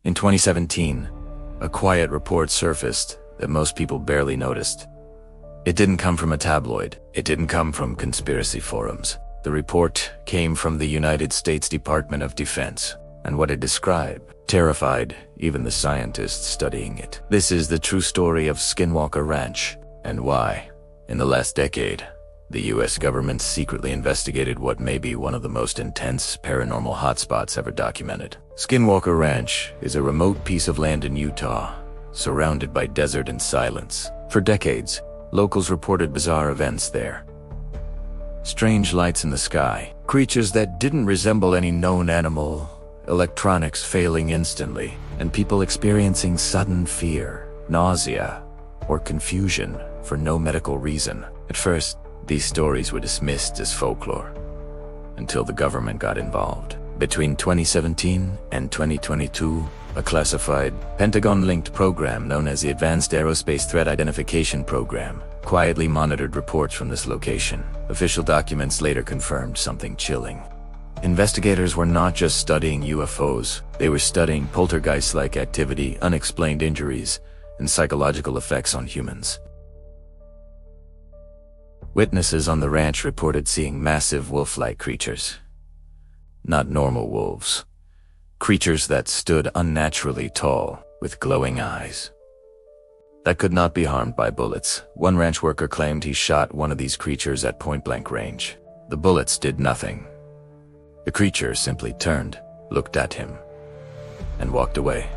In 2017, a quiet report surfaced that most people barely noticed. It didn't come from a tabloid. It didn't come from conspiracy forums. The report came from the United States Department of Defense, and what it described terrified even the scientists studying it. This is the true story of Skinwalker Ranch, and why, in the last decade, the US government secretly investigated what may be one of the most intense paranormal hotspots ever documented. Skinwalker Ranch is a remote piece of land in Utah, surrounded by desert and silence. For decades, locals reported bizarre events there. Strange lights in the sky, creatures that didn't resemble any known animal, electronics failing instantly, and people experiencing sudden fear, nausea, or confusion for no medical reason. At first, these stories were dismissed as folklore, until the government got involved. Between 2017 and 2022, a classified, Pentagon-linked program known as the Advanced Aerospace Threat Identification Program quietly monitored reports from this location. Official documents later confirmed something chilling. Investigators were not just studying UFOs, they were studying poltergeist-like activity, unexplained injuries, and psychological effects on humans. Witnesses on the ranch reported seeing massive wolf-like creatures. Not normal wolves. Creatures that stood unnaturally tall, with glowing eyes. That could not be harmed by bullets. One ranch worker claimed he shot one of these creatures at point-blank range. The bullets did nothing. The creature simply turned, looked at him, and walked away.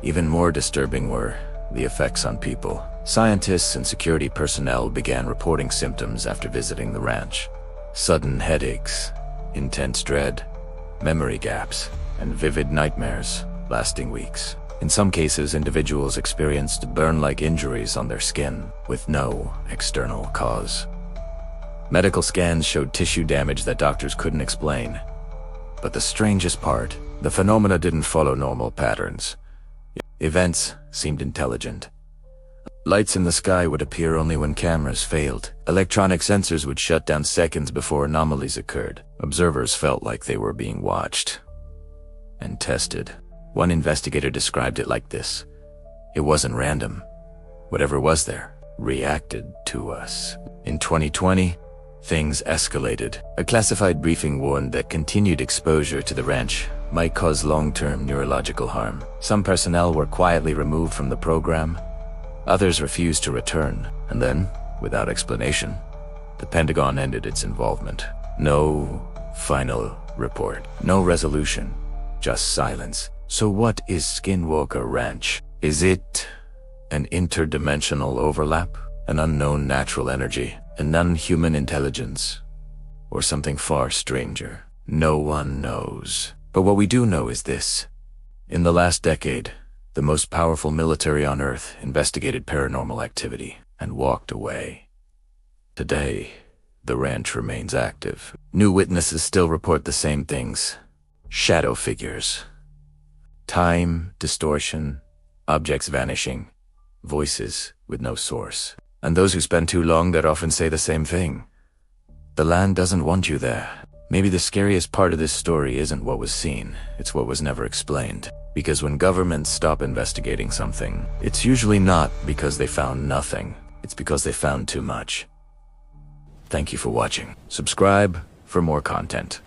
Even more disturbing were the effects on people. Scientists and security personnel began reporting symptoms after visiting the ranch. Sudden headaches, intense dread, memory gaps, and vivid nightmares lasting weeks. In some cases, individuals experienced burn-like injuries on their skin with no external cause. Medical scans showed tissue damage that doctors couldn't explain. But the strangest part, the phenomena didn't follow normal patterns. Events seemed intelligent. Lights in the sky would appear only when cameras failed. Electronic sensors would shut down seconds before anomalies occurred. Observers felt like they were being watched and tested. One investigator described it like this: it wasn't random. Whatever was there reacted to us. In 2020, things escalated. A classified briefing warned that continued exposure to the ranch might cause long-term neurological harm. Some personnel were quietly removed from the program. Others refused to return, and then, without explanation, the Pentagon ended its involvement. No final report, no resolution, just silence. So what is Skinwalker Ranch? Is it an interdimensional overlap, an unknown natural energy, an non-human intelligence, or something far stranger? No one knows. But what we do know is this: in the last decade, the most powerful military on Earth investigated paranormal activity and walked away. Today, the ranch remains active. New witnesses still report the same things: shadow figures, time distortion, objects vanishing, voices with no source. And those who spend too long there often say the same thing: the land doesn't want you there. Maybe the scariest part of this story isn't what was seen, it's what was never explained. Because when governments stop investigating something, it's usually not because they found nothing, it's because they found too much. Thank you for watching. Subscribe for more content.